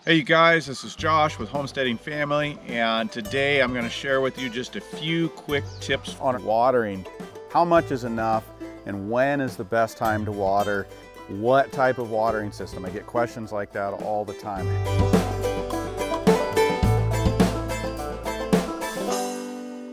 Hey you guys, this is Josh with Homesteading Family, and today I'm going to share with you just a few quick tips on watering. How much is enough and when is the best time to water? What type of watering system? I get questions like that all the time.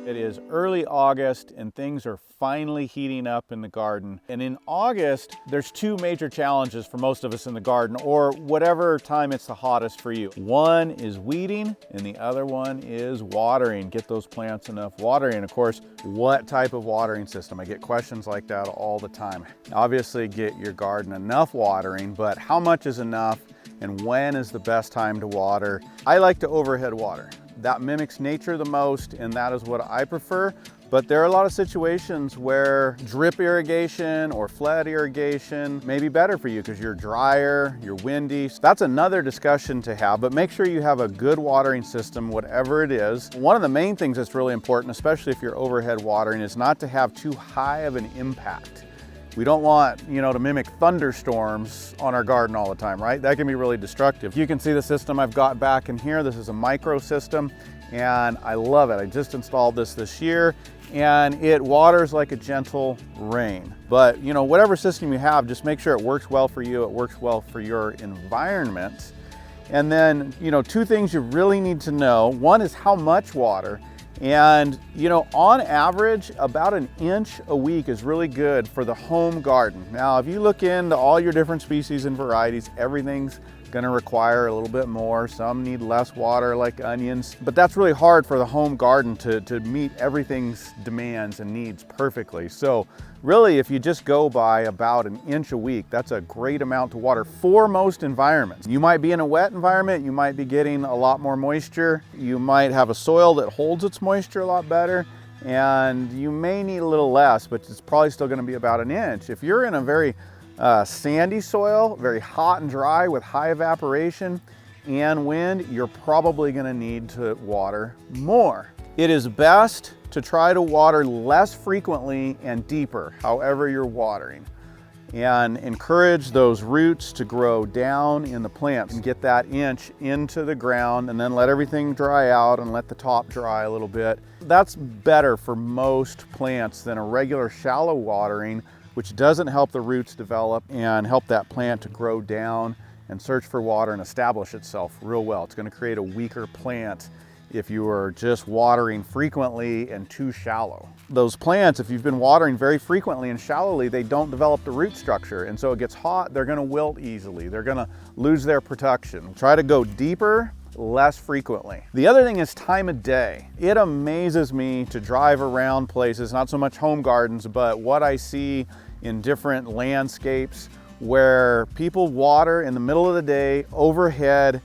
It is early August and things are finally heating up in the garden. And in August, there's two major challenges for most of us in the garden, or whatever time it's the hottest for you. One is weeding and the other one is watering. Get those plants enough watering. And of course, what type of watering system? I get questions like that all the time. Obviously, get your garden enough watering, but how much is enough and when is the best time to water? I like to overhead water. That mimics nature the most, and that is what I prefer. But there are a lot of situations where drip irrigation or flood irrigation may be better for you because you're drier, you're windy. So that's another discussion to have, but make sure you have a good watering system, whatever it is. One of the main things that's really important, especially if you're overhead watering, is not to have too high of an impact. We don't want, to mimic thunderstorms on our garden all the time, right? That can be really destructive. You can see the system I've got back in here. This is a micro system and I love it. I just installed this year and it waters like a gentle rain. But whatever system you have, just make sure it works well for you, it works well for your environment. And then, two things you really need to know. One is how much water. And on average, about an inch a week is really good for the home garden. Now, if you look into all your different species and varieties, everything's gonna require a little bit more. Some need less water, like onions, but that's really hard for the home garden to meet everything's demands and needs perfectly. So really, if you just go by about an inch a week, that's a great amount to water for most environments. You might be in a wet environment, you might be getting a lot more moisture, you might have a soil that holds its moisture a lot better, and you may need a little less, but it's probably still gonna be about an inch. If you're in a very sandy soil, very hot and dry with high evaporation and wind, you're probably gonna need to water more. It is best to try to water less frequently and deeper, however you're watering, and encourage those roots to grow down in the plants and get that inch into the ground, and then let everything dry out and let the top dry a little bit. That's better for most plants than a regular shallow watering, which doesn't help the roots develop and help that plant to grow down and search for water and establish itself real well. It's going to create a weaker plant if you are just watering frequently and too shallow. Those plants, if you've been watering very frequently and shallowly, they don't develop the root structure. And so it gets hot, they're gonna wilt easily. They're gonna lose their protection. Try to go deeper, less frequently. The other thing is time of day. It amazes me to drive around places, not so much home gardens, but what I see in different landscapes where people water in the middle of the day overhead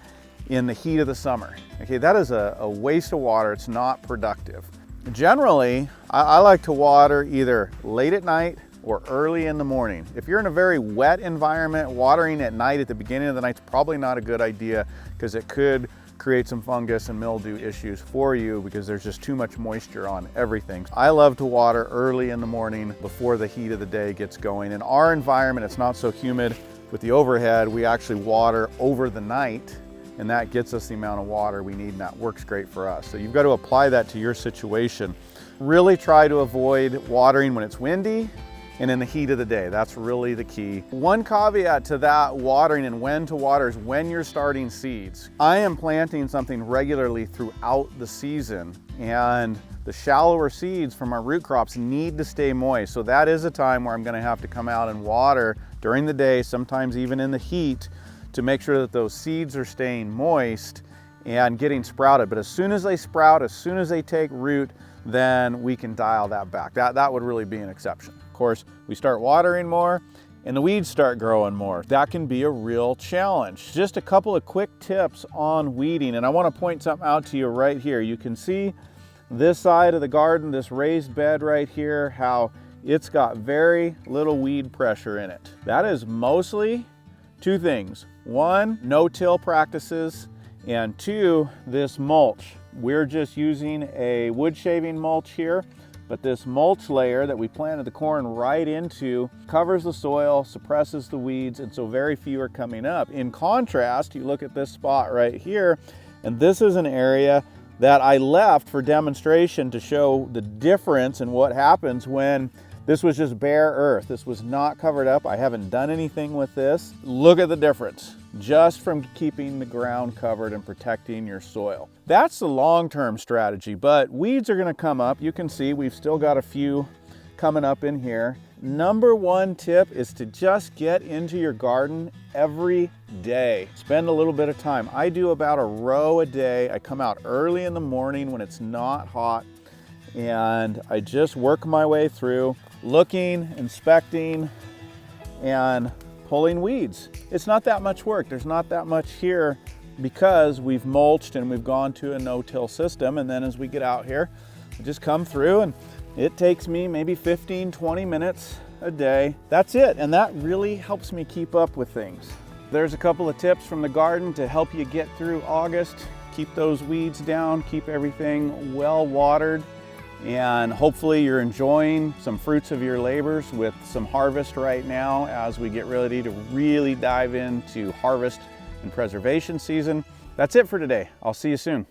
in the heat of the summer. Okay, that is a waste of water. It's not productive. Generally, I like to water either late at night or early in the morning. If you're in a very wet environment, watering at night at the beginning of the night is probably not a good idea because it could create some fungus and mildew issues for you because there's just too much moisture on everything. I love to water early in the morning before the heat of the day gets going. In our environment, it's not so humid. With the overhead, we actually water over the night, and that gets us the amount of water we need, and that works great for us. So you've got to apply that to your situation. Really try to avoid watering when it's windy and in the heat of the day. That's really the key. One caveat to that watering and when to water is when you're starting seeds. I am planting something regularly throughout the season, and the shallower seeds from our root crops need to stay moist. So that is a time where I'm gonna have to come out and water during the day, sometimes even in the heat, to make sure that those seeds are staying moist and getting sprouted. But as soon as they sprout, as soon as they take root, then we can dial that back. That would really be an exception. Of course, we start watering more and the weeds start growing more. That can be a real challenge. Just a couple of quick tips on weeding, and I want to point something out to you right here. You can see this side of the garden, this raised bed right here, how it's got very little weed pressure in it. That is mostly two things. One, no-till practices, and two, this mulch. We're just using a wood shaving mulch here, but this mulch layer that we planted the corn right into covers the soil, suppresses the weeds, and so very few are coming up. In contrast, you look at this spot right here, and this is an area that I left for demonstration to show the difference in what happens when this was just bare earth. This was not covered up. I haven't done anything with this. Look at the difference just from keeping the ground covered and protecting your soil. That's the long-term strategy, but weeds are gonna come up. You can see we've still got a few coming up in here. Number one tip is to just get into your garden every day. Spend a little bit of time. I do about a row a day. I come out early in the morning when it's not hot, and I just work my way through, looking, inspecting, and pulling weeds. It's not that much work. There's not that much here because we've mulched and we've gone to a no-till system. And then as we get out here, I just come through, and it takes me maybe 15, 20 minutes a day. That's it. And that really helps me keep up with things. There's a couple of tips from the garden to help you get through August. Keep those weeds down, keep everything well watered, and hopefully you're enjoying some fruits of your labors with some harvest right now as we get ready to really dive into harvest and preservation season. That's it for today. I'll see you soon.